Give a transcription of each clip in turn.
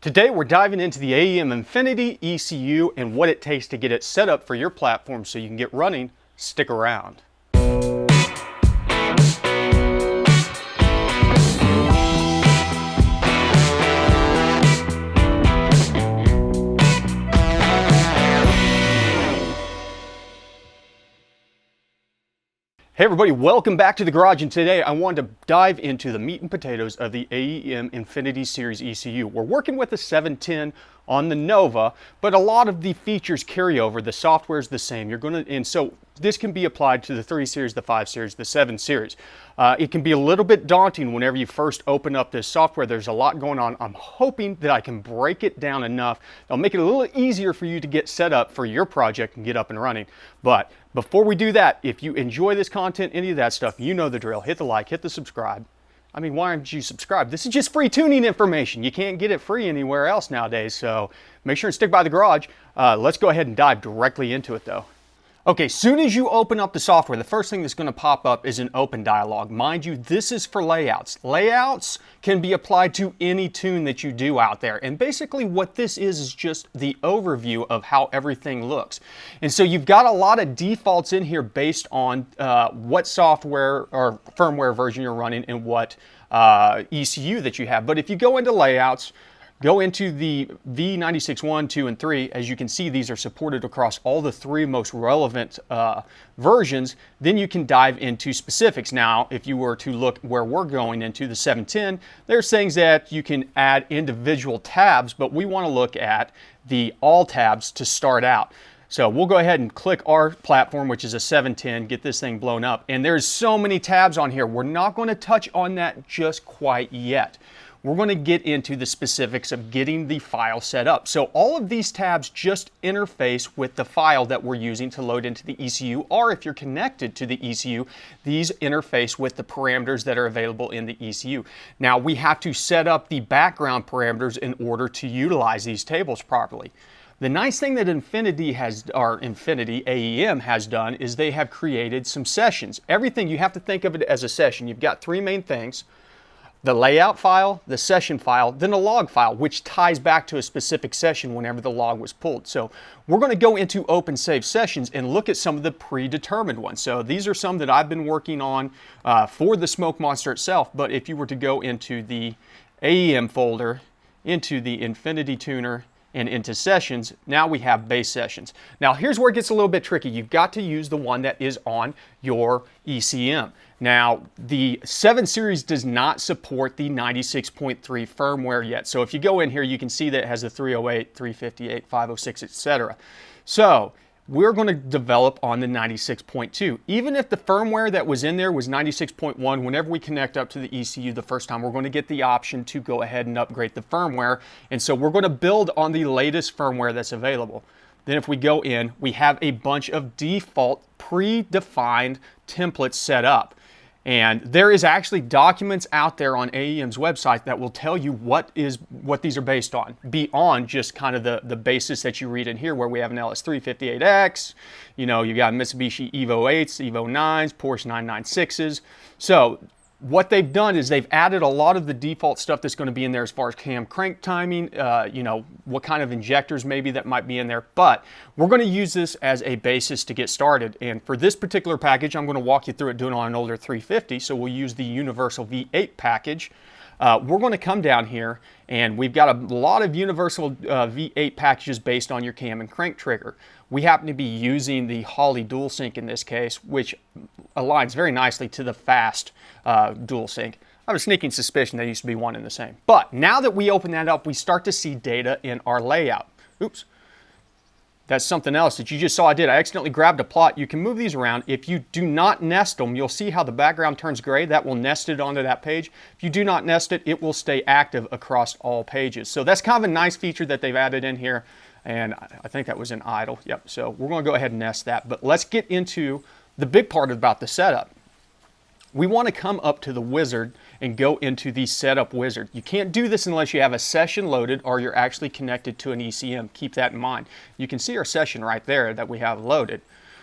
Today we're diving into the AEM Infinity ECU and what it takes to get it set up for your platform so you can get running. Stick around. Hey everybody, welcome back to the garage, and today I wanted to dive into the meat and potatoes of the AEM Infinity Series ECU. We're working with the 710 on the Nova, but a lot of the features carry over. The software is the same. And so this can be applied to the 3 Series, the 5 Series, the 7 Series. It can be a little bit daunting whenever you first open up this software. There's a lot going on. I'm hoping that I can break it down enough that'll make it a little easier for you to get set up for your project and get up and running. But before we do that, if you enjoy this content, any of that stuff, you know the drill. Hit the like, hit the subscribe. I mean, why aren't you subscribed? This is just free tuning information. You can't get it free anywhere else nowadays, so make sure and stick by the garage. Let's go ahead and dive directly into it though. Okay, soon as you open up the software, the first thing that's going to pop up is an open dialog. Mind you, this is for layouts. Layouts can be applied to any tune that you do out there. And basically what this is just the overview of how everything looks. And so you've got a lot of defaults in here based on what software or firmware version you're running and what ECU that you have. But if you go into layouts, go into the V96.1, 2, and 3. As you can see, these are supported across all the 3 most relevant versions. Then you can dive into specifics. Now, if you were to look where we're going into the 710, there's things that you can add individual tabs, but we want to look at the all tabs to start out. So we'll go ahead and click our platform, which is a 710, get this thing blown up. And there's so many tabs on here. We're not going to touch on that just quite yet. We're going to get into the specifics of getting the file set up. So all of these tabs just interface with the file that we're using to load into the ECU, or if you're connected to the ECU, these interface with the parameters that are available in the ECU. Now we have to set up the background parameters in order to utilize these tables properly. The nice thing that Infinity AEM has done is they have created some sessions. Everything, you have to think of it as a session. You've got 3 main things: the layout file, the session file, then a log file, which ties back to a specific session whenever the log was pulled. So we're going to go into open save sessions and look at some of the predetermined ones. So these are some that I've been working on for the Smoke Monster itself. But if you were to go into the AEM folder, into the Infinity Tuner, and into sessions, now we have base sessions. Now here's where it gets a little bit tricky. You've got to use the one that is on your ECM. Now the 7 Series does not support the 96.3 firmware yet. So if you go in here, you can see that it has the 308, 358, 506, etc. So we're going to develop on the 96.2. Even if the firmware that was in there was 96.1, whenever we connect up to the ECU the first time, we're going to get the option to go ahead and upgrade the firmware. And so we're going to build on the latest firmware that's available. Then if we go in, we have a bunch of default predefined templates set up. And there is actually documents out there on AEM's website that will tell you what these are based on, beyond just kind of the basis that you read in here, where we have an LS358X, you know, you've got Mitsubishi Evo 8s, Evo 9s, Porsche 996s. So what they've done is they've added a lot of the default stuff that's going to be in there as far as cam crank timing, you know, what kind of injectors maybe that might be in there. But we're going to use this as a basis to get started. And for this particular package, I'm going to walk you through it doing it on an older 350. So we'll use the Universal V8 package. We're going to come down here, and we've got a lot of Universal V8 packages based on your cam and crank trigger. We happen to be using the Holley DualSync in this case, which aligns very nicely to the fast DualSync. I have a sneaking suspicion they used to be one and the same. But now that we open that up, we start to see data in our layout. Oops. That's something else that you just saw I did. I accidentally grabbed a plot. You can move these around. If you do not nest them, you'll see how the background turns gray. That will nest it onto that page. If you do not nest it, it will stay active across all pages. So that's kind of a nice feature that they've added in here. And I think that was in idle. Yep. So we're going to go ahead and nest that. But let's get into the big part about the setup. We want to come up to the wizard and go into the setup wizard. You can't do this unless you have a session loaded or you're actually connected to an ECM. Keep that in mind. You can see our session right there that we have loaded.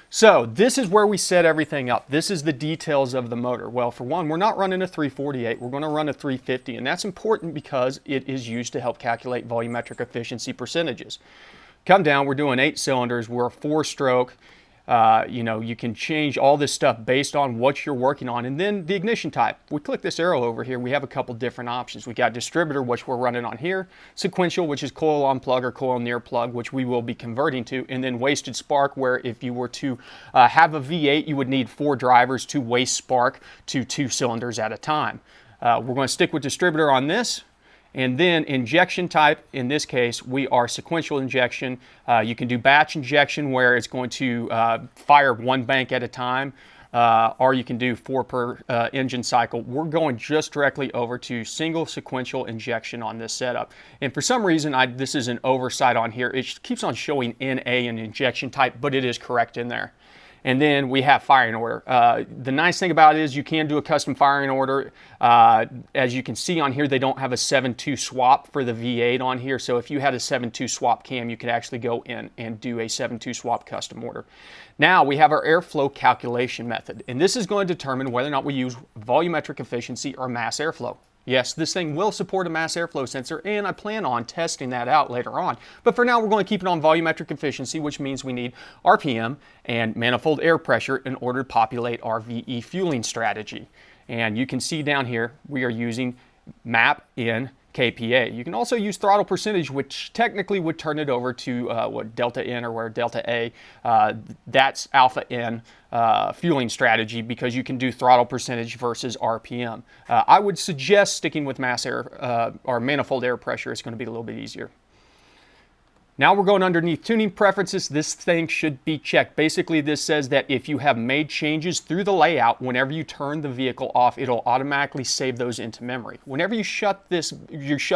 So this is where we set everything up. This is the details of the motor. Well, for one, we're not running a 348, we're going to run a 350, and that's important because it is used to help calculate volumetric efficiency percentages. Come down, we're doing 8 cylinders, we're a 4-stroke. You know, you can change all this stuff based on what you're working on. And then the ignition type. We click this arrow over here, we have a couple different options. We got distributor, which we're running on here, sequential, which is coil on plug or coil near plug, which we will be converting to, and then wasted spark, where if you were to have a V8, you would need 4 drivers to waste spark to 2 cylinders at a time. We're going to stick with distributor on this. And then injection type, in this case, we are sequential injection. You can do batch injection where it's going to fire 1 bank at a time, or you can do 4 per engine cycle. We're going just directly over to single sequential injection on this setup. And for some reason, this is an oversight on here. It keeps on showing NA and injection type, but it is correct in there. And then we have firing order. The nice thing about it is you can do a custom firing order. As you can see on here, they don't have a 7.2 swap for the V8 on here. So if you had a 7.2 swap cam, you could actually go in and do a 7.2 swap custom order. Now we have our airflow calculation method. And this is going to determine whether or not we use volumetric efficiency or mass airflow. Yes, this thing will support a mass airflow sensor, and I plan on testing that out later on. But for now, we're going to keep it on volumetric efficiency, which means we need RPM and manifold air pressure in order to populate our VE fueling strategy. And you can see down here, we are using MAP in kPa. You can also use throttle percentage, which technically would turn it over to what delta N or where delta A. That's alpha N fueling strategy, because you can do throttle percentage versus RPM. I would suggest sticking with mass air or manifold air pressure. It's going to be a little bit easier. Now we're going underneath tuning preferences. This thing should be checked. Basically, this says that if you have made changes through the layout, whenever you turn the vehicle off, it'll automatically save those into memory. Whenever you shut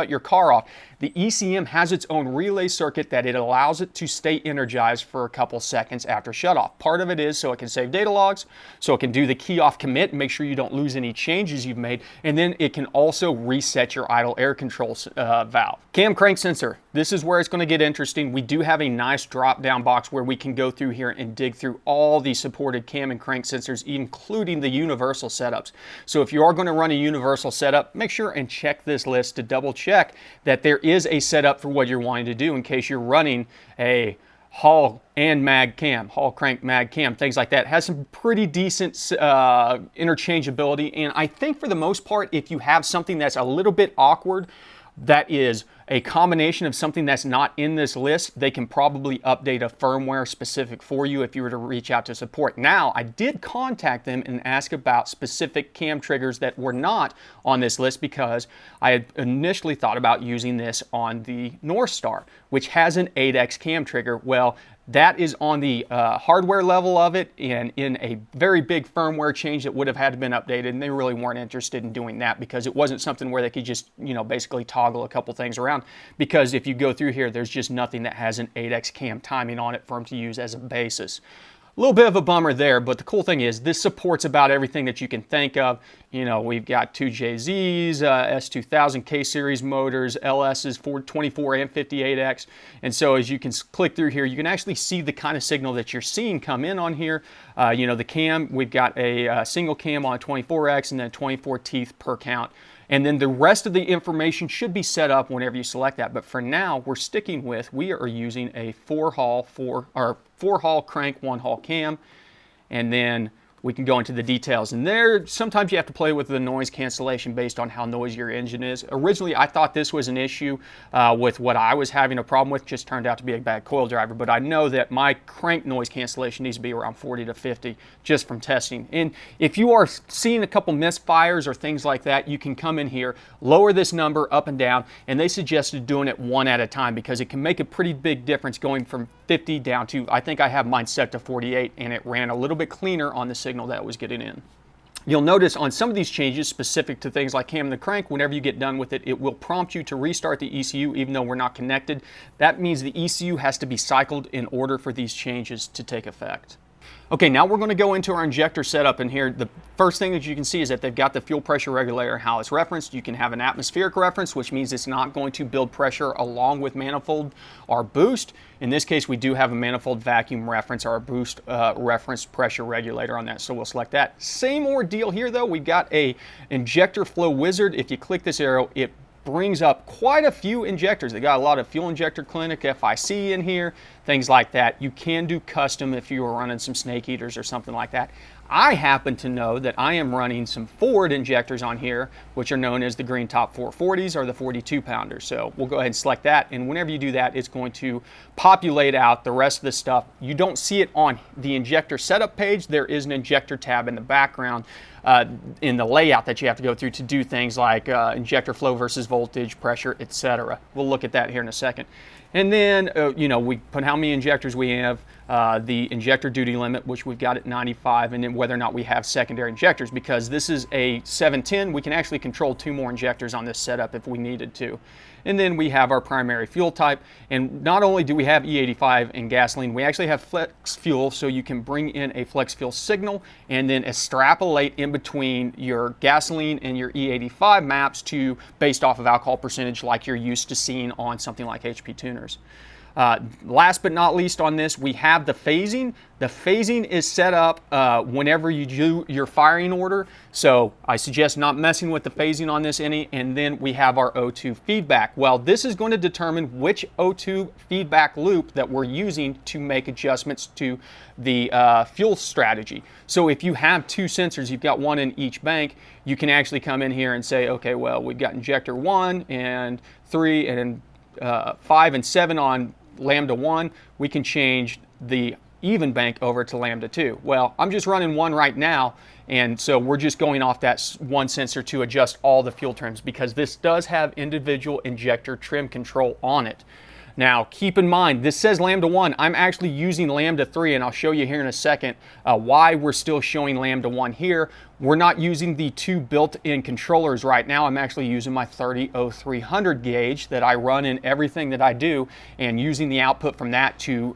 your car off, the ECM has its own relay circuit that it allows it to stay energized for a couple seconds after shut off. Part of it is so it can save data logs, so it can do the key off commit and make sure you don't lose any changes you've made, and then it can also reset your idle air control valve. Cam crank sensor. This is where it's going to get interesting. We do have a nice drop down box where we can go through here and dig through all the supported cam and crank sensors, including the universal setups. So if you are going to run a universal setup, make sure and check this list to double check that there is a setup for what you're wanting to do in case you're running a Hall and mag cam, Hall crank mag cam, things like that. It has some pretty decent interchangeability, and I think for the most part, if you have something that's a little bit awkward, that is a combination of something that's not in this list, they can probably update a firmware specific for you if you were to reach out to support. Now, I did contact them and ask about specific cam triggers that were not on this list, because I had initially thought about using this on the North Star, which has an 8X cam trigger. Well, that is on the hardware level of it, and in a very big firmware change that would have had to been updated, and they really weren't interested in doing that because it wasn't something where they could just, you know, basically toggle a couple things around, because if you go through here, there's just nothing that has an 8X cam timing on it for them to use as a basis. A little bit of a bummer there, but the cool thing is this supports about everything that you can think of. You know, we've got 2JZs, S2000 K-Series motors, LS's 424 and 58X. And so as you can click through here, you can actually see the kind of signal that you're seeing come in on here. You know, the cam, we've got a single cam on 24X and then 24 teeth per count. And then the rest of the information should be set up whenever you select that. But for now, we are using a four hall crank, 1 hall cam. And then we can go into the details. And there, sometimes you have to play with the noise cancellation based on how noisy your engine is. Originally, I thought this was an issue with what I was having a problem with. Just turned out to be a bad coil driver. But I know that my crank noise cancellation needs to be around 40 to 50 just from testing. And if you are seeing a couple misfires or things like that, you can come in here, lower this number up and down, and they suggested doing it 1 at a time because it can make a pretty big difference going from 50 down to, I think I have mine set to 48, and it ran a little bit cleaner on the signal that was getting in. You'll notice on some of these changes specific to things like cam and the crank, whenever you get done with it, it will prompt you to restart the ECU even though we're not connected. That means the ECU has to be cycled in order for these changes to take effect. Okay, now we're going to go into our injector setup, and here the first thing that you can see is that they've got the fuel pressure regulator, how it's referenced. You can have an atmospheric reference, which means it's not going to build pressure along with manifold or boost. In this case, we do have a manifold vacuum reference or a boost reference pressure regulator on that, so we'll select that. Same ordeal here though, we've got a injector flow wizard. If you click this arrow, it brings up quite a few injectors. They got a lot of fuel injector clinic, FIC in here, things like that. You can do custom if you were running some snake eaters or something like that. I happen to know that I am running some Ford injectors on here, which are known as the Green Top 440s or the 42 pounders. So we'll go ahead and select that. And whenever you do that, it's going to populate out the rest of the stuff. You don't see it on the injector setup page. There is an injector tab in the background in the layout that you have to go through to do things like injector flow versus voltage, pressure, etc. We'll look at that here in a second. And then, you know, we put how many injectors we have, the injector duty limit, which we've got at 95, and then whether or not we have secondary injectors. Because this is a 710, we can actually control 2 more injectors on this setup if we needed to. And then we have our primary fuel type. And not only do we have E85 and gasoline, we actually have flex fuel, so you can bring in a flex fuel signal and then extrapolate in between your gasoline and your E85 maps to based off of alcohol percentage like you're used to seeing on something like HP tuners. Last but not least on this, we have the phasing. The phasing is set up whenever you do your firing order. So I suggest not messing with the phasing on this any. And then we have our O2 feedback. Well, this is going to determine which O2 feedback loop that we're using to make adjustments to the fuel strategy. So if you have 2 sensors, you've got one in each bank, you can actually come in here and say, okay, well, we've got injector 1 and 3 and 5 and 7 on Lambda 1, we can change the even bank over to Lambda 2. Well, I'm just running 1 right now, and so we're just going off that 1 sensor to adjust all the fuel trims because this does have individual injector trim control on it. Now, keep in mind, this says Lambda 1. I'm actually using Lambda 3, and I'll show you here in a second why we're still showing Lambda 1 here. We're not using the 2 built-in controllers right now. I'm actually using my 30-0300 gauge that I run in everything that I do and using the output from that to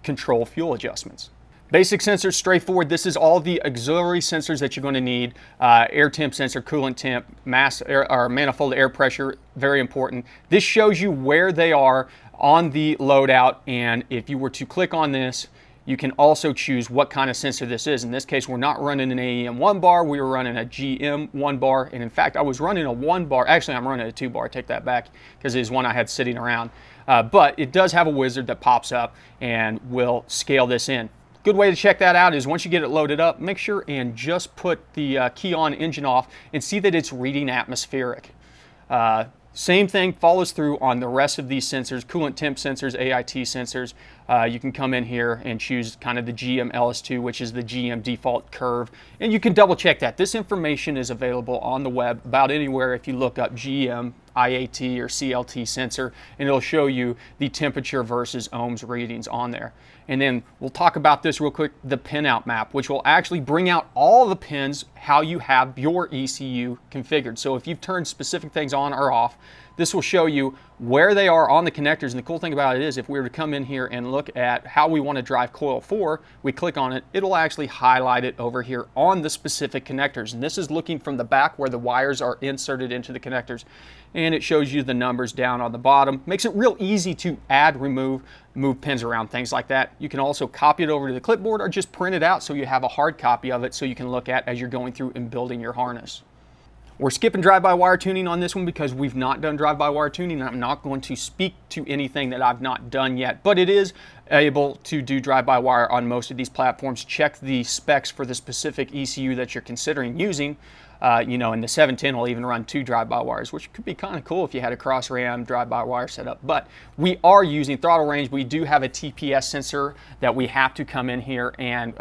control fuel adjustments. Basic sensors, straightforward. This is all the auxiliary sensors that you're going to need. Air temp sensor, coolant temp, mass air, or manifold air pressure, very important. This shows you where they are on the loadout, and if you were to click on this, you can also choose what kind of sensor this is. In this case, we're not running an AEM 1 bar, we were running a GM 1 bar, and in fact, I was running a 1 bar. Actually, I'm running a 2 bar, take that back, because it is one I had sitting around. But it does have a wizard that pops up and will scale this in. Good way to check that out is once you get it loaded up, make sure and just put the key on, engine off, and see that it's reading atmospheric. Same thing follows through on the rest of these sensors, coolant temp sensors, AIT sensors. You can come in here and choose kind of the GM LS2, which is the GM default curve, and you can double check that. This information is available on the web about anywhere if you look up GM, IAT, or CLT sensor, and it'll show you the temperature versus ohms readings on there. And then we'll talk about this real quick, the pinout map, which will actually bring out all the pins, how you have your ECU configured. So if you've turned specific things on or off, this will show you where they are on the connectors. And the cool thing about it is if we were to come in here and look at how we want to drive coil 4, we click on it, it'll actually highlight it over here on the specific connectors. And this is looking from the back where the wires are inserted into the connectors. And it shows you the numbers down on the bottom. Makes it real easy to add, remove, move pins around, things like that. You can also copy it over to the clipboard or just print it out so you have a hard copy of it so you can look at as you're going through and building your harness. We're skipping drive-by-wire tuning on this one because we've not done drive-by-wire tuning, and I'm not going to speak to anything that I've not done yet, but it is able to do drive-by-wire on most of these platforms. Check the specs for the specific ECU that you're considering using. You know, and the 710 will even run 2 drive-by-wires, which could be kind of cool if you had a cross-ram drive-by-wire setup. But we are using throttle range. We do have a TPS sensor that we have to come in here and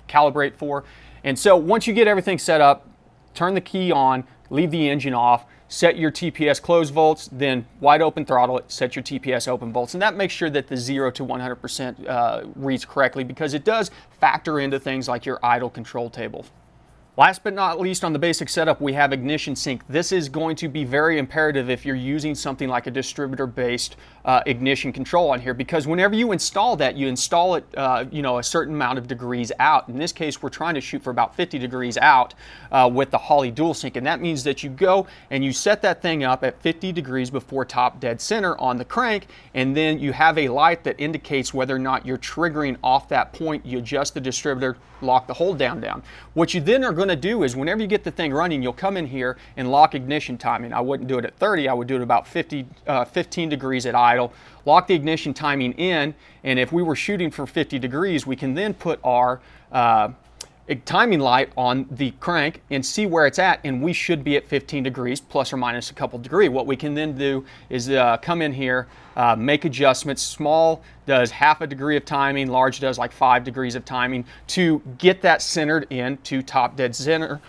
calibrate for. And so once you get everything set up, turn the key on, leave the engine off, set your TPS close volts, then wide open throttle it, set your TPS open volts. And that makes sure that the 0 to 100% reads correctly because it does factor into things like your idle control table. Last but not least, on the basic setup, we have ignition sync. This is going to be very imperative if you're using something like a distributor-based ignition control on here, because whenever you install that, you install it a certain amount of degrees out. In this case, we're trying to shoot for about 50 degrees out with the Holley dual sync, and that means that you go and you set that thing up at 50 degrees before top dead center on the crank, and then you have a light that indicates whether or not you're triggering off that point. You adjust the distributor, lock the hold down. What you then are going to do is whenever you get the thing running, you'll come in here and lock ignition timing. I wouldn't do it at 30, I would do it about 15 degrees at idle, lock the ignition timing in, and if we were shooting for 50 degrees, we can then put our timing light on the crank and see where it's at, and we should be at 15 degrees plus or minus a couple degrees. What we can then do is come in here, make adjustments. Small does half a degree of timing, large does like 5 degrees of timing to get that centered in to top dead center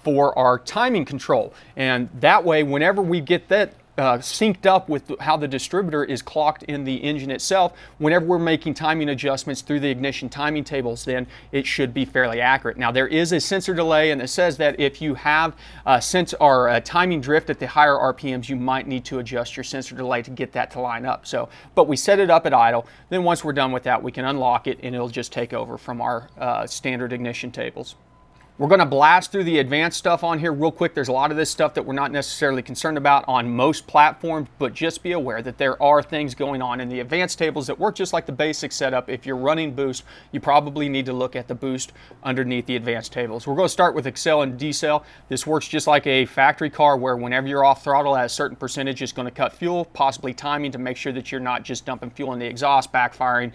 for our timing control. And that way, whenever we get that synced up with how the distributor is clocked in the engine itself, whenever we're making timing adjustments through the ignition timing tables, then it should be fairly accurate. Now, there is a sensor delay, and it says that if you have timing drift at the higher RPMs, you might need to adjust your sensor delay to get that to line up. So, but we set it up at idle. Then once we're done with that, we can unlock it, and it'll just take over from our standard ignition tables. We're going to blast through the advanced stuff on here real quick. There's a lot of this stuff that we're not necessarily concerned about on most platforms, but just be aware that there are things going on in the advanced tables that work just like the basic setup. If you're running boost, you probably need to look at the boost underneath the advanced tables. We're going to start with accel and decel. This works just like a factory car where whenever you're off throttle at a certain percentage, it's going to cut fuel, possibly timing to make sure that you're not just dumping fuel in the exhaust, backfiring,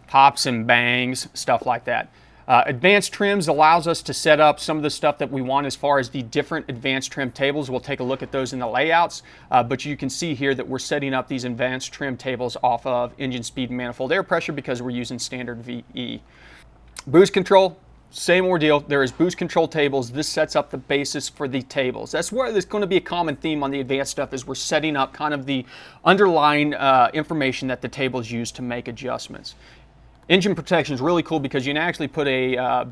pops and bangs, stuff like that. Advanced trims allows us to set up some of the stuff that we want as far as the different advanced trim tables. We'll take a look at those in the layouts, but you can see here that we're setting up these advanced trim tables off of engine speed and manifold air pressure because we're using standard VE. Boost control, same ordeal. There is boost control tables. This sets up the basis for the tables. That's where there's going to be a common theme on the advanced stuff is we're setting up kind of the underlying information that the tables use to make adjustments. Engine protection is really cool because you can actually put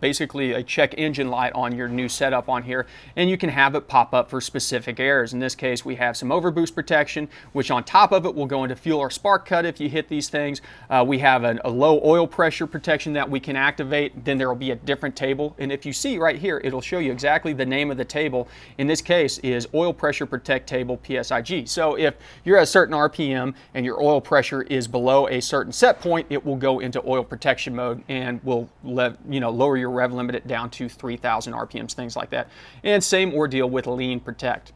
basically a check engine light on your new setup on here, and you can have it pop up for specific errors. In this case, we have some overboost protection, which on top of it will go into fuel or spark cut if you hit these things. We have a low oil pressure protection that we can activate. Then there will be a different table, and if you see right here, it'll show you exactly the name of the table. In this case is oil pressure protect table PSIG. So if you're at a certain RPM and your oil pressure is below a certain set point, it will go into oil protection mode and will lower your rev limit down to 3,000 RPMs, things like that. And same ordeal with lean protect.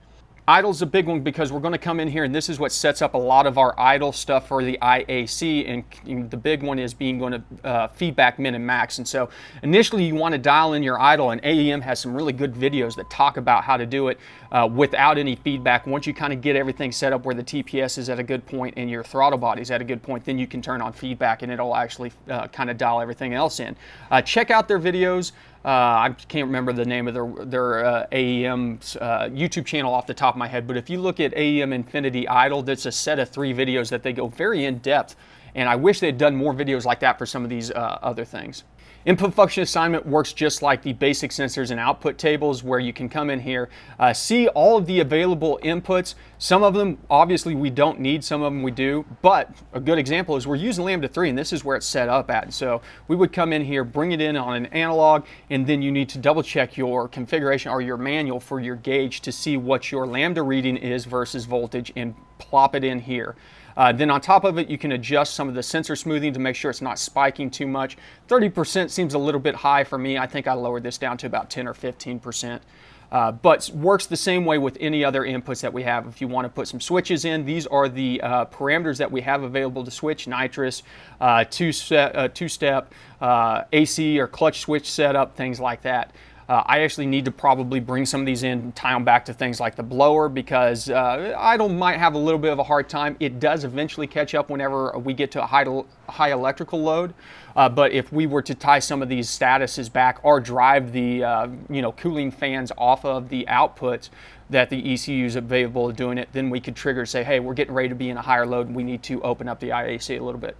Idle's a big one because we're going to come in here and this is what sets up a lot of our idle stuff for the IAC, and the big one is going to feedback min and max. And so initially you want to dial in your idle, and AEM has some really good videos that talk about how to do it without any feedback. Once you kind of get everything set up where the TPS is at a good point and your throttle body's at a good point, then you can turn on feedback and it'll actually kind of dial everything else in. Check out their videos. I can't remember the name of their AEM's YouTube channel off the top of my head, but if you look at AEM Infinity Idle, that's a set of 3 videos that they go very in depth, and I wish they had done more videos like that for some of these other things. Input function assignment works just like the basic sensors and output tables, where you can come in here, see all of the available inputs. Some of them, obviously, we don't need, some of them we do, but a good example is we're using Lambda 3, and this is where it's set up at. So we would come in here, bring it in on an analog, and then you need to double check your configuration or your manual for your gauge to see what your Lambda reading is versus voltage and plop it in here. Then on top of it, you can adjust some of the sensor smoothing to make sure it's not spiking too much. 30% seems a little bit high for me. I think I lowered this down to about 10 or 15%. But works the same way with any other inputs that we have. If you want to put some switches in, these are the parameters that we have available to switch: nitrous, two-step, AC or clutch switch setup, things like that. I actually need to probably bring some of these in and tie them back to things like the blower, because idle might have a little bit of a hard time. It does eventually catch up whenever we get to a high electrical load. But if we were to tie some of these statuses back or drive the cooling fans off of the outputs that the ECU is available to doing it, then we could trigger, say, hey, we're getting ready to be in a higher load and we need to open up the IAC a little bit.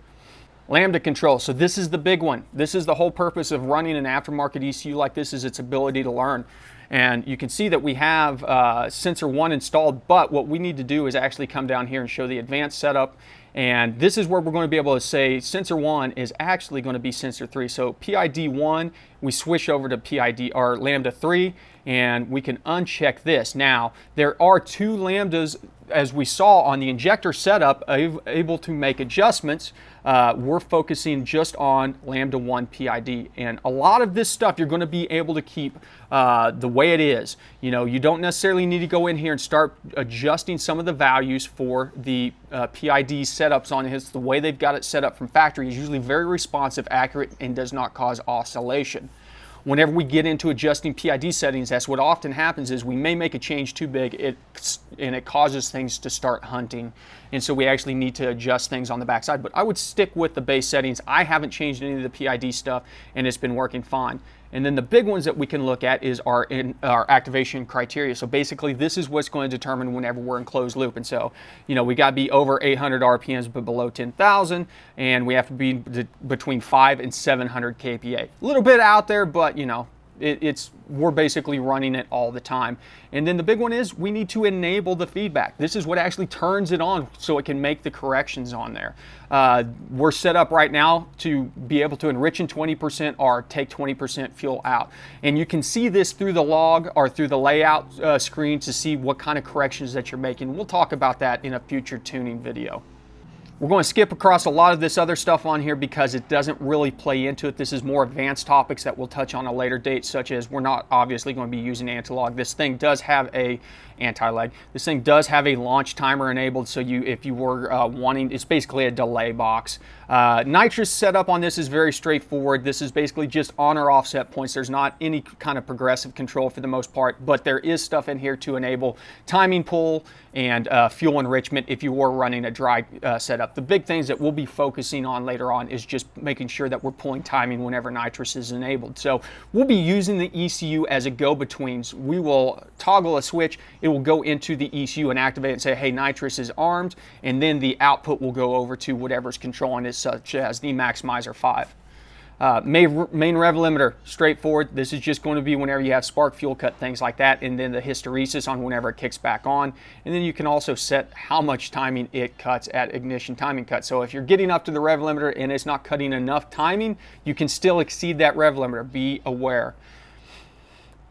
Lambda control. So this is the big one. This is the whole purpose of running an aftermarket ECU like this, is its ability to learn. And you can see that we have sensor 1 installed, but what we need to do is actually come down here and show the advanced setup. And this is where we're going to be able to say sensor 1 is actually going to be sensor 3. So PID 1, we switch over to PID or Lambda 3, and we can uncheck this. Now, there are 2 Lambdas, as we saw on the injector setup, able to make adjustments. We're focusing just on Lambda 1 PID, and a lot of this stuff you're going to be able to keep the way it is. You know, you don't necessarily need to go in here and start adjusting some of the values for the PID setups on his. The way they've got it set up from factory is usually very responsive, accurate, and does not cause oscillation. Whenever we get into adjusting PID settings, that's what often happens, is we may make a change too big and it causes things to start hunting. And so we actually need to adjust things on the backside. But I would stick with the base settings. I haven't changed any of the PID stuff, and it's been working fine. And then the big ones that we can look at is our activation criteria. So basically, this is what's going to determine whenever we're in closed loop. And so, you know, we got to be over 800 RPMs but below 10,000, and we have to be between 5 and 700 kPa. A little bit out there, but you know, we're basically running it all the time. And then the big one is we need to enable the feedback. This is what actually turns it on so it can make the corrections on there. We're set up right now to be able to enrich in 20% or take 20% fuel out. And you can see this through the log or through the layout screen to see what kind of corrections that you're making. We'll talk about that in a future tuning video. We're going to skip across a lot of this other stuff on here because it doesn't really play into it. This is more advanced topics that we'll touch on a later date, such as we're not obviously going to be using anti-lag. This thing does have a anti-lag. This thing does have a launch timer enabled, so if you were wanting, it's basically a delay box. Nitrous setup on this is very straightforward. This is basically just on or offset points. There's not any kind of progressive control for the most part, but there is stuff in here to enable timing pull and fuel enrichment if you were running a dry setup. The big things that we'll be focusing on later on is just making sure that we're pulling timing whenever nitrous is enabled. So we'll be using the ECU as a go-between. We will toggle a switch, it will go into the ECU and activate and say, hey, nitrous is armed, and then the output will go over to whatever's controlling it, such as the Maximizer 5. Main rev limiter, straightforward. This is just going to be whenever you have spark fuel cut, things like that, and then the hysteresis on whenever it kicks back on. And then you can also set how much timing it cuts at ignition timing cut. So if you're getting up to the rev limiter and it's not cutting enough timing, you can still exceed that rev limiter. Be aware.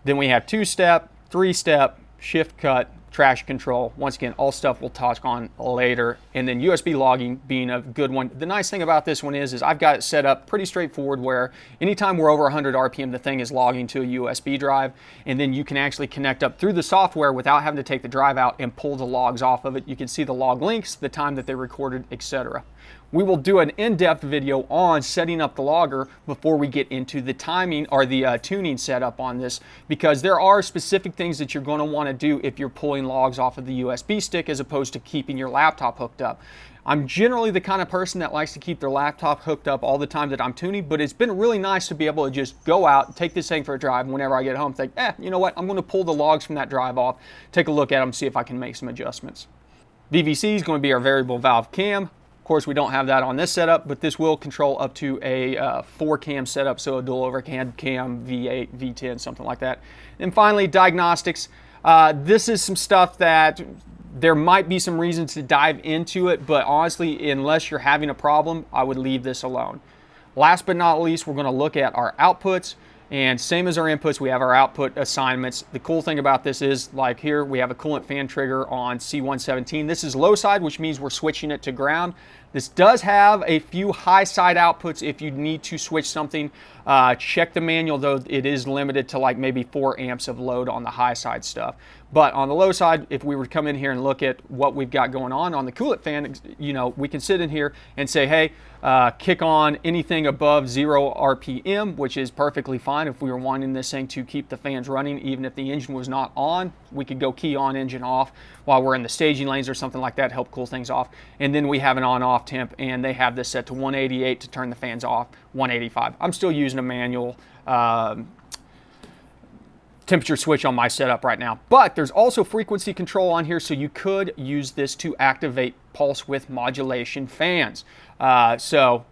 Then we have 2-step, 3-step, shift cut, traction control. Once again, all stuff we'll touch on later. And then USB logging being a good one. The nice thing about this one is I've got it set up pretty straightforward where anytime we're over 100 RPM, the thing is logging to a USB drive, and then you can actually connect up through the software without having to take the drive out and pull the logs off of it. You can see the log links, the time that they recorded, etc. We will do an in-depth video on setting up the logger before we get into the timing or the tuning setup on this, because there are specific things that you're going to want to do if you're pulling logs off of the USB stick as opposed to keeping your laptop hooked up. I'm generally the kind of person that likes to keep their laptop hooked up all the time that I'm tuning, but it's been really nice to be able to just go out, take this thing for a drive, and whenever I get home, think, you know what, I'm going to pull the logs from that drive off, take a look at them, see if I can make some adjustments. VVC is going to be our variable valve cam. Of course, we don't have that on this setup, but this will control up to a 4-cam setup, so a dual overhead cam, V8, V10, something like that. And finally, diagnostics. This is some stuff that there might be some reasons to dive into it, but honestly, unless you're having a problem, I would leave this alone. Last but not least, we're going to look at our outputs. And same as our inputs, we have our output assignments. The cool thing about this is, like here, we have a coolant fan trigger on C117. This is low side, which means we're switching it to ground. This does have a few high side outputs if you need to switch something. Check the manual, though. It is limited to like maybe 4 amps of load on the high side stuff. But on the low side, if we were to come in here and look at what we've got going on the coolant fan, you know, we can sit in here and say, hey, kick on anything above 0 RPM, which is perfectly fine. If we were wanting this thing to keep the fans running, even if the engine was not on, we could go key on, engine off while we're in the staging lanes or something like that, help cool things off. And then we have an on-off temp, and they have this set to 188 to turn the fans off, 185. I'm still using a manual temperature switch on my setup right now, but there's also frequency control on here, so you could use this to activate pulse width modulation fans. So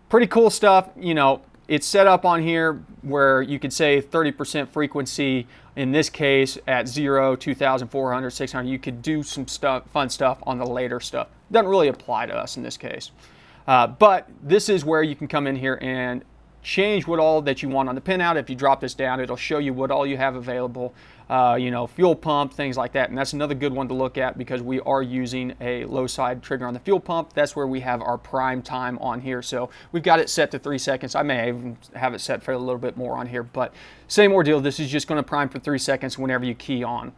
Pretty cool stuff. You know, it's set up on here where you could say 30% frequency. In this case, at 0, 2,400, 600, you could do some fun stuff on the later stuff. Doesn't really apply to us in this case. But this is where you can come in here and change what all that you want on the pinout. If you drop this down, it'll show you what all you have available. You know, fuel pump, things like that. And that's another good one to look at because we are using a low side trigger on the fuel pump. That's where we have our prime time on here. So we've got it set to 3 seconds. I may even have it set for a little bit more on here, but same ordeal. This is just going to prime for 3 seconds whenever you key on.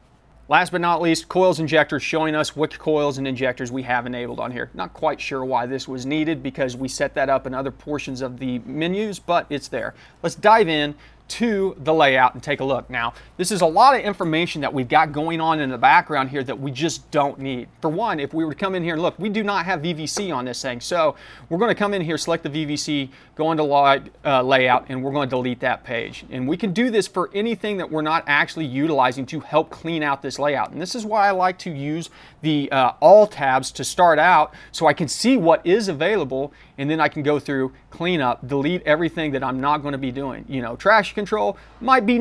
Last but not least, coils injectors, showing us which coils and injectors we have enabled on here. Not quite sure why this was needed because we set that up in other portions of the menus, but it's there. Let's dive in to the layout and take a look. Now, this is a lot of information that we've got going on in the background here that we just don't need. For one, if we were to come in here and look, we do not have VVC on this thing. So we're going to come in here, select the VVC, go into layout, and we're going to delete that page. And we can do this for anything that we're not actually utilizing to help clean out this layout. And this is why I like to use the all tabs to start out so I can see what is available, and then I can go through, clean up, delete everything that I'm not going to be doing. You know, traction control might be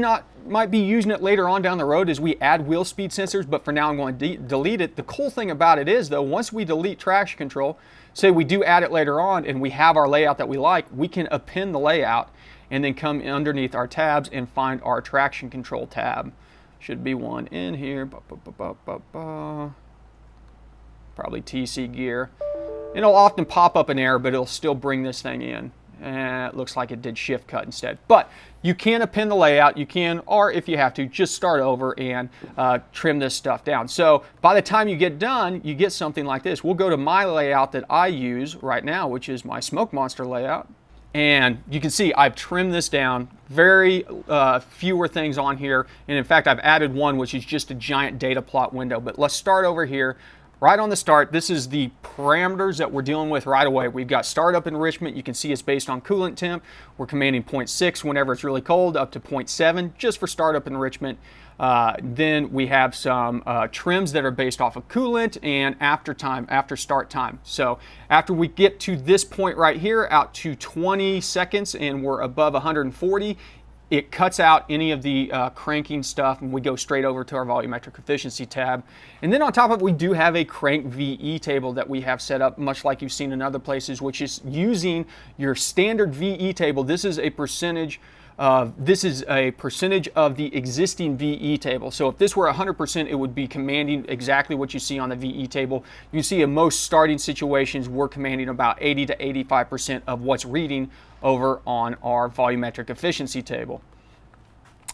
using it later on down the road as we add wheel speed sensors, but for now I'm going to delete it. The cool thing about it is though, once we delete traction control, say we do add it later on and we have our layout that we like, we can append the layout and then come underneath our tabs and find our traction control tab. Should be one in here. Probably TC gear. It'll often pop up an error, but it'll still bring this thing in. And it looks like it did shift cut instead. But you can append the layout. You can, or if you have to, just start over and trim this stuff down. So by the time you get done, you get something like this. We'll go to my layout that I use right now, which is my Smoke Monster layout. And you can see I've trimmed this down. Very fewer things on here. And in fact, I've added one, which is just a giant data plot window. But let's start over here. Right on the start, this is the parameters that we're dealing with right away. We've got startup enrichment. You can see it's based on coolant temp. We're commanding 0.6 whenever it's really cold, up to 0.7 just for startup enrichment. Then we have some trims that are based off of coolant and after start time. So after we get to this point right here, out to 20 seconds and we're above 140, it cuts out any of the cranking stuff and we go straight over to our volumetric efficiency tab. And then on top of it, we do have a crank VE table that we have set up, much like you've seen in other places, which is using your standard VE table. This is a percentage of the existing VE table. So if this were 100%, it would be commanding exactly what you see on the VE table. You see in most starting situations, we're commanding about 80 to 85% of what's reading over on our volumetric efficiency table.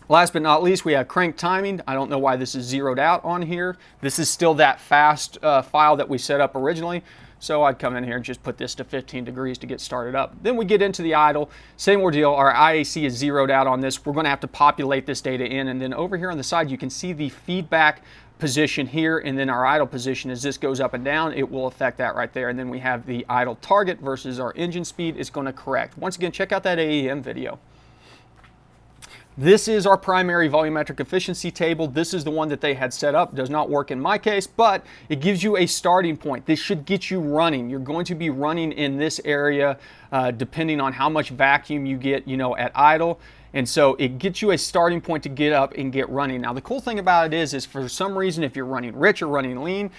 Last but not least, we have crank timing. I don't know why this is zeroed out on here. This is still that fast file that we set up originally. So I'd come in here and just put this to 15 degrees to get started up. Then we get into the idle. Same ordeal. Our IAC is zeroed out on this. We're going to have to populate this data in. And then over here on the side, you can see the feedback position here, and then our idle position. As this goes up and down, it will affect that right there. And then we have the idle target versus our engine speed is going to correct. Once again, check out that AEM video. This is our primary volumetric efficiency table. This is the one that they had set up. Does not work in my case, but it gives you a starting point. This should get you running. You're going to be running in this area depending on how much vacuum you get, you know, at idle. And so it gets you a starting point to get up and get running. Now the cool thing about it is for some reason, if you're running rich or running lean,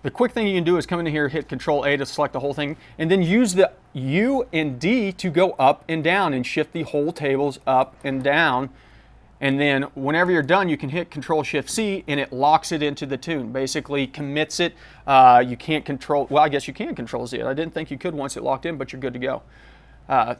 the quick thing you can do is come in here, hit Control A to select the whole thing, and then use the U and D to go up and down and shift the whole tables up and down. And then whenever you're done, you can hit Control Shift C and it locks it into the tune. Basically commits it. You can't control, well, I guess you can control Z. I didn't think you could once it locked in, but you're good to go.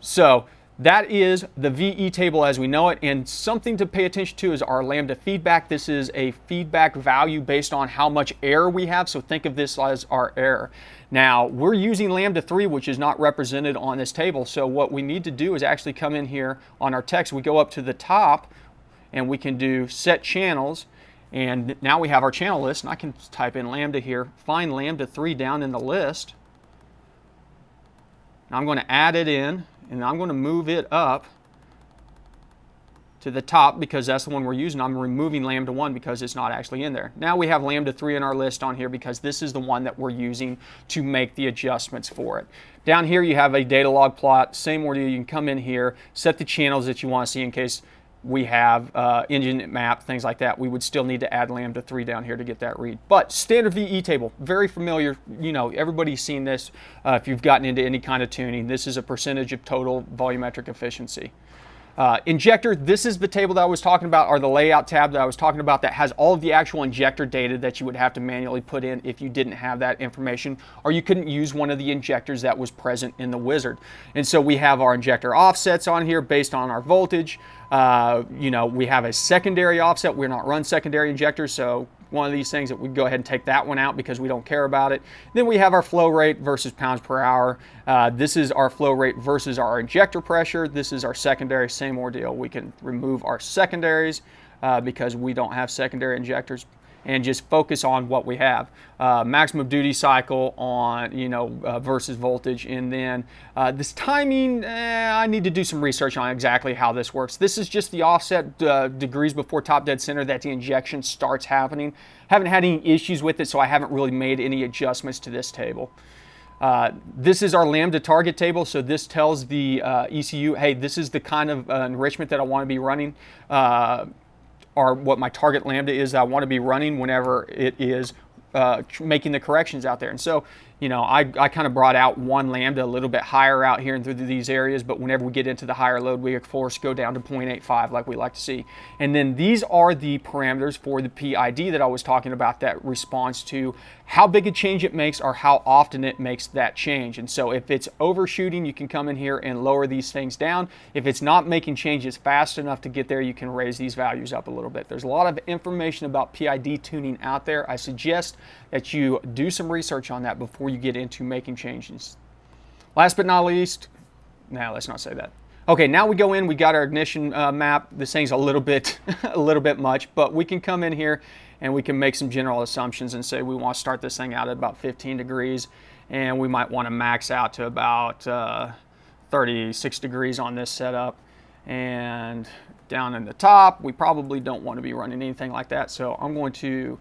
So that is the VE table as we know it. And something to pay attention to is our lambda feedback. This is a feedback value based on how much error we have. So think of this as our error. Now we're using lambda 3, which is not represented on this table. So what we need to do is actually come in here on our text. We go up to the top and we can do set channels. And now we have our channel list. And I can type in lambda here, find lambda 3 down in the list. Now I'm going to add it in. And I'm going to move it up to the top because that's the one we're using. I'm removing Lambda 1 because it's not actually in there. Now we have Lambda 3 in our list on here because this is the one that we're using to make the adjustments for it. Down here you have a data log plot, same ordeal. You can come in here, set the channels that you want to see in case we have engine map, things like that. We would still need to add Lambda 3 down here to get that read. But standard VE table, very familiar. You know, everybody's seen this if you've gotten into any kind of tuning. This is a percentage of total volumetric efficiency. Injector, this is the table that I was talking about, or the layout tab that I was talking about, that has all of the actual injector data that you would have to manually put in if you didn't have that information, or you couldn't use one of the injectors that was present in the wizard. And so we have our injector offsets on here based on our voltage. You know, we have a secondary offset. We're not run secondary injectors, so one of these things that we go ahead and take that one out because we don't care about it. Then we have our flow rate versus pounds per hour. This is our flow rate versus our injector pressure. This is our secondary, same ordeal. We can remove our secondaries because we don't have secondary injectors, and just focus on what we have. Maximum duty cycle on, you know, versus voltage. And then this timing, I need to do some research on exactly how this works. This is just the offset degrees before top dead center that the injection starts happening. Haven't had any issues with it, so I haven't really made any adjustments to this table. This is our Lambda target table, so this tells the ECU, hey, this is the kind of enrichment that I want to be running, or what my target Lambda is that I want to be running whenever it is making the corrections out there. And so, you know, I kind of brought out one Lambda a little bit higher out here and through these areas, but whenever we get into the higher load, we of course go down to 0.85 like we like to see. And then these are the parameters for the PID that I was talking about that responds to how big a change it makes or how often it makes that change. And so if it's overshooting, you can come in here and lower these things down. If it's not making changes fast enough to get there, you can raise these values up a little bit. There's a lot of information about PID tuning out there. I suggest that you do some research on that before you get into making changes. Last but not least, now let's not say that. Okay, now we go in, we got our ignition map. This thing's a little bit much, but we can come in here and we can make some general assumptions and say we want to start this thing out at about 15 degrees, and we might want to max out to about 36 degrees on this setup. And down in the top, we probably don't want to be running anything like that, so I'm going to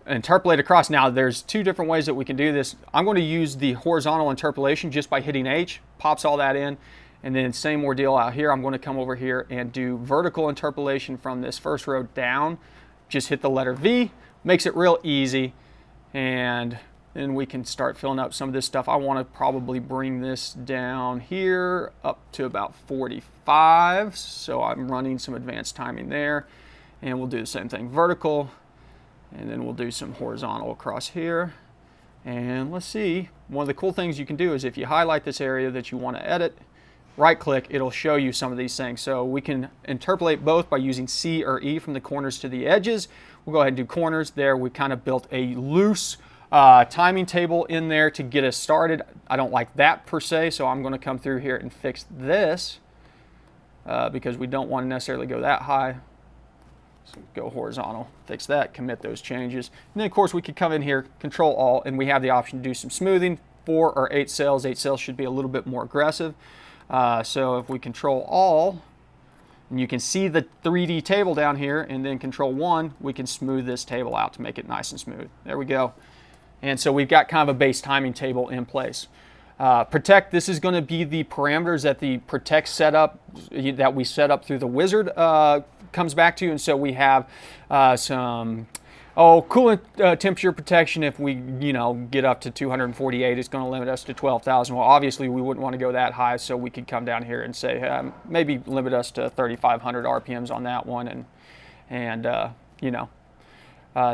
interpolate across. Now there's two different ways that we can do this. I'm going to use the horizontal interpolation just by hitting H, pops all that in, and then same ordeal out here. I'm going to come over here and do vertical interpolation from this first row down. Just hit the letter V, makes it real easy, and then we can start filling up some of this stuff. I want to probably bring this down here up to about 45, so I'm running some advanced timing there, and we'll do the same thing vertical. And then we'll do some horizontal across here. And let's see, one of the cool things you can do is if you highlight this area that you want to edit, right click, it'll show you some of these things. So we can interpolate both by using C or E from the corners to the edges. We'll go ahead and do corners there. We kind of built a loose timing table in there to get us started. I don't like that per se, so I'm going to come through here and fix this because we don't want to necessarily go that high. So go horizontal, fix that, commit those changes. And then of course we could come in here, Control Alt, and we have the option to do some smoothing. 4 or 8 cells. 8 cells should be a little bit more aggressive. So if we Control All, and you can see the 3D table down here, and then Control 1, we can smooth this table out to make it nice and smooth. There we go. And so we've got kind of a base timing table in place. Protect, this is going to be the parameters that the Protect setup that we set up through the wizard comes back to. And so we have some coolant temperature protection. If we get up to 248, it's going to limit us to 12,000. Well, obviously we wouldn't want to go that high, so we could come down here and say maybe limit us to 3,500 RPMs on that one, and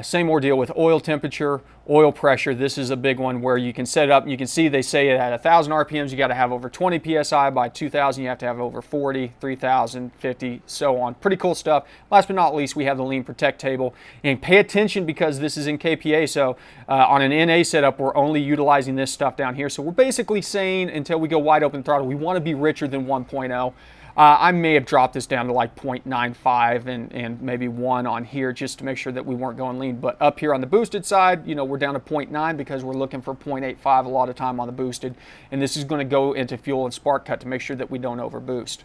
same ordeal with oil temperature, oil pressure. This is a big one where you can set it up. You can see they say at 1,000 RPMs you got to have over 20 psi. By 2,000 you have to have over 40, 3,000, 50, so on. Pretty cool stuff. Last but not least, we have the lean protect table. And pay attention because this is in KPA. So on an NA setup, we're only utilizing this stuff down here. So we're basically saying until we go wide open throttle, we want to be richer than 1.0. I may have dropped this down to like 0.95 and maybe 1 on here just to make sure that we weren't going lean. But up here on the boosted side, we're down to 0.9 because we're looking for 0.85 a lot of time on the boosted. And this is going to go into fuel and spark cut to make sure that we don't overboost.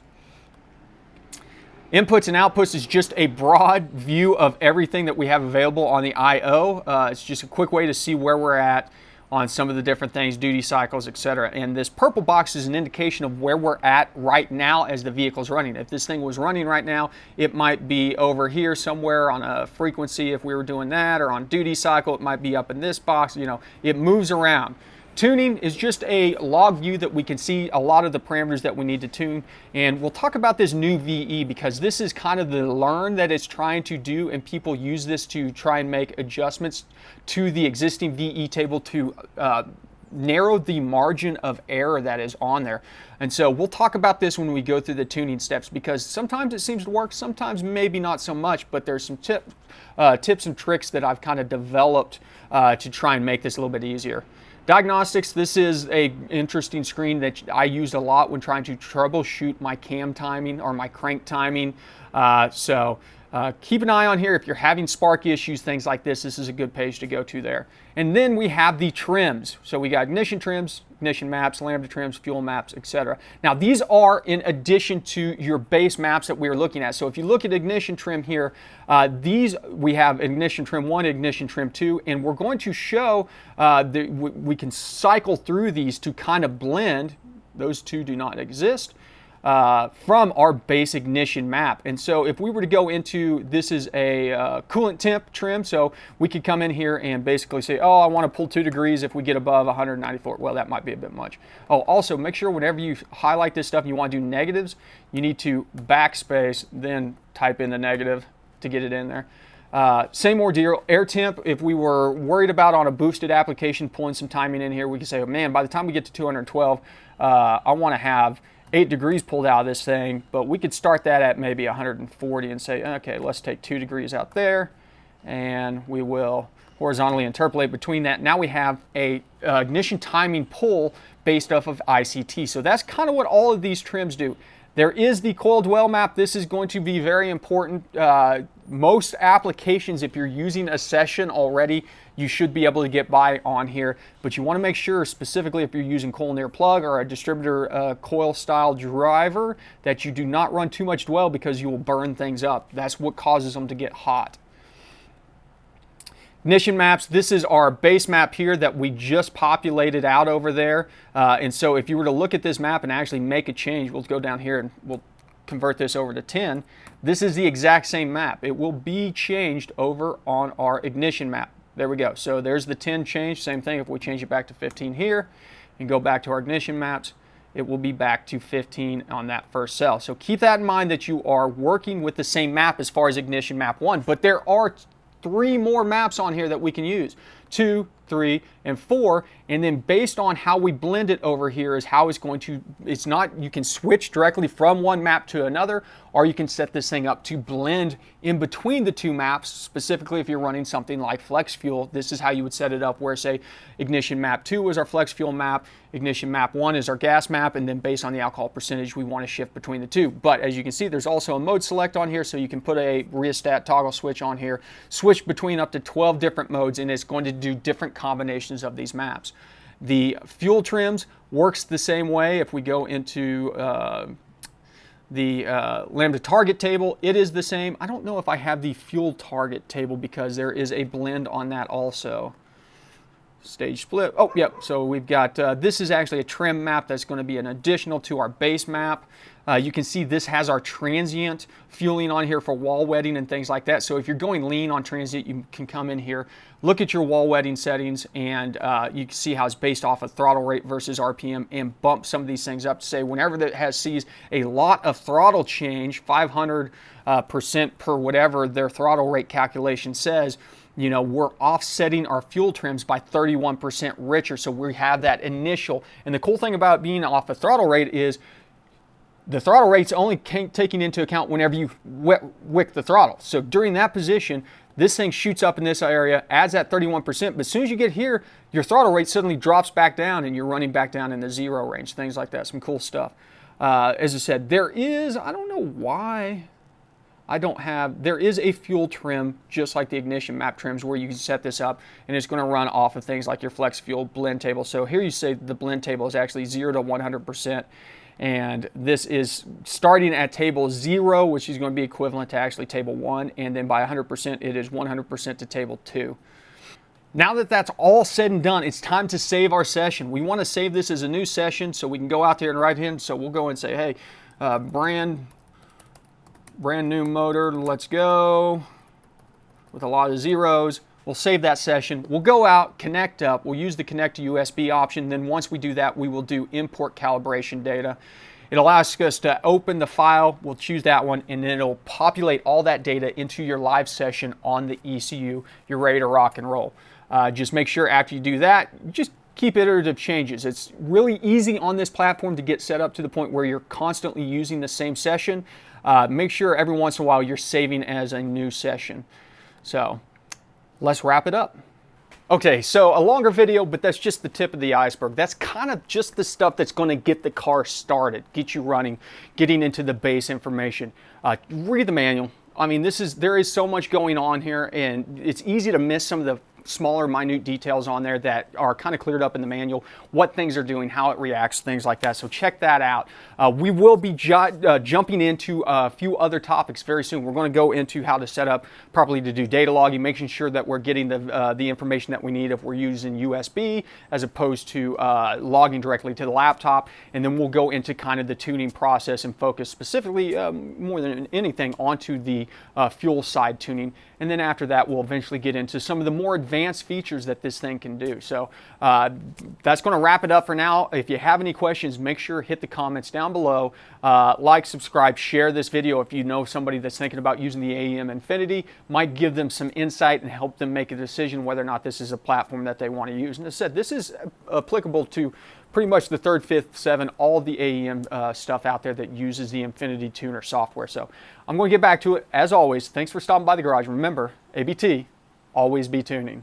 Inputs and outputs is just a broad view of everything that we have available on the I/O. It's just a quick way to see where we're at on some of the different things, duty cycles, etc. And this purple box is an indication of where we're at right now as the vehicle's running. If this thing was running right now, it might be over here somewhere on a frequency if we were doing that, or on duty cycle, it might be up in this box. You know, it moves around. Tuning is just a log view that we can see a lot of the parameters that we need to tune. And we'll talk about this new VE because this is kind of the learn that it's trying to do, and people use this to try and make adjustments to the existing VE table to narrow the margin of error that is on there. And so we'll talk about this when we go through the tuning steps, because sometimes it seems to work, sometimes maybe not so much, but there's some tips and tricks that I've kind of developed to try and make this a little bit easier. Diagnostics, this is an interesting screen that I used a lot when trying to troubleshoot my cam timing or my crank timing. Keep an eye on here if you're having spark issues, things like this. This is a good page to go to there. And then we have the trims. So we got ignition trims, ignition maps, lambda trims, fuel maps, etc. Now these are in addition to your base maps that we are looking at. So if you look at ignition trim here, we have ignition trim 1, ignition trim 2, and we're going to show we can cycle through these to kind of blend. Those two do not exist. From our base ignition map. And so if we were to go into, this is a coolant temp trim, so we could come in here and basically say, oh, I want to pull 2 degrees if we get above 194. Well, that might be a bit much. Oh, also make sure whenever you highlight this stuff and you want to do negatives, you need to backspace, then type in the negative to get it in there. Same ordeal, air temp. If we were worried about on a boosted application pulling some timing in here, we could say, oh man, by the time we get to 212, I want to have 8 degrees pulled out of this thing, but we could start that at maybe 140 and say, okay, let's take 2 degrees out there, and we will horizontally interpolate between that. Now we have a ignition timing pull based off of ICT. So that's kind of what all of these trims do. There is the coil dwell map. This is going to be very important. Most applications, if you're using a session already, you should be able to get by on here. But you want to make sure, specifically if you're using coil near plug or a distributor coil style driver, that you do not run too much dwell because you will burn things up. That's what causes them to get hot. Ignition maps, this is our base map here that we just populated out over there. And so if you were to look at this map and actually make a change, we'll go down here and we'll convert this over to 10. This is the exact same map. It will be changed over on our ignition map. There we go. So there's the 10 change. Same thing if we change it back to 15 here and go back to our ignition maps, it will be back to 15 on that first cell. So keep that in mind that you are working with the same map as far as ignition map 1, but there are 3 more maps on here that we can use. 2, 3, and 4, and then based on how we blend it over here is how it's going to, it's not, you can switch directly from one map to another, or you can set this thing up to blend in between the 2 maps. Specifically if you're running something like flex fuel, this is how you would set it up, where say ignition map 2 is our flex fuel map, ignition map 1 is our gas map, and then based on the alcohol percentage we want to shift between the 2. But as you can see, there's also a mode select on here, so you can put a rheostat toggle switch on here, switch between up to 12 different modes, and it's going to do different combinations of these maps. The fuel trims works the same way. If we go into the Lambda target table, it is the same. I don't know if I have the fuel target table because there is a blend on that also. Stage split. Oh, yep. So we've got, this is actually a trim map that's going to be an additional to our base map. You can see this has our transient fueling on here for wall wetting and things like that. So if you're going lean on transient, you can come in here, look at your wall wetting settings, and you can see how it's based off of throttle rate versus RPM, and bump some of these things up to say whenever that sees a lot of throttle change, 500% per whatever their throttle rate calculation says, you know, we're offsetting our fuel trims by 31% richer. So we have that initial. And the cool thing about being off a throttle rate is the throttle rate's only taking into account whenever you wick the throttle. So during that position, this thing shoots up in this area, adds that 31%, but as soon as you get here, your throttle rate suddenly drops back down and you're running back down in the 0 range, things like that, some cool stuff. As I said, there is, I don't know why I don't have, there is a fuel trim just like the ignition map trims where you can set this up and it's going to run off of things like your flex fuel blend table. So here you say the blend table is actually 0 to 100%. And this is starting at table 0, which is going to be equivalent to actually table 1, and then by 100% it is 100% to table 2. Now that that's all said and done, it's time to save our session. We want to save this as a new session so we can go out there and write in. So we'll go and say, hey, brand new motor, let's go, with a lot of zeros. We'll save that session. We'll go out, connect up. We'll use the connect to USB option. Then once we do that, we will do import calibration data. It'll ask us to open the file. We'll choose that one, and then it'll populate all that data into your live session on the ECU. You're ready to rock and roll. Just make sure after you do that, just keep iterative changes. It's really easy on this platform to get set up to the point where you're constantly using the same session. Make sure every once in a while you're saving as a new session. So let's wrap it up. Okay, so a longer video, but that's just the tip of the iceberg. That's kind of just the stuff that's going to get the car started, get you running, getting into the base information. Read the manual. I mean, there is so much going on here, and it's easy to miss some of the smaller, minute details on there that are kind of cleared up in the manual, what things are doing, how it reacts, things like that. So check that out. We will be jumping into a few other topics very soon. We're going to go into how to set up properly to do data logging, making sure that we're getting the information that we need if we're using USB as opposed to logging directly to the laptop. And then we'll go into kind of the tuning process and focus specifically more than anything onto the fuel side tuning. And then after that, we'll eventually get into some of the more advanced features that this thing can do. So that's going to wrap it up for now. If you have any questions, make sure hit the comments down below. Like, subscribe, share this video if you know somebody that's thinking about using the AEM Infinity. Might give them some insight and help them make a decision whether or not this is a platform that they want to use. And as I said, this is applicable to pretty much the 3rd, 5th, 7, all of the AEM stuff out there that uses the Infinity Tuner software. So I'm going to get back to it. As always, thanks for stopping by the garage. Remember, ABT, always be tuning.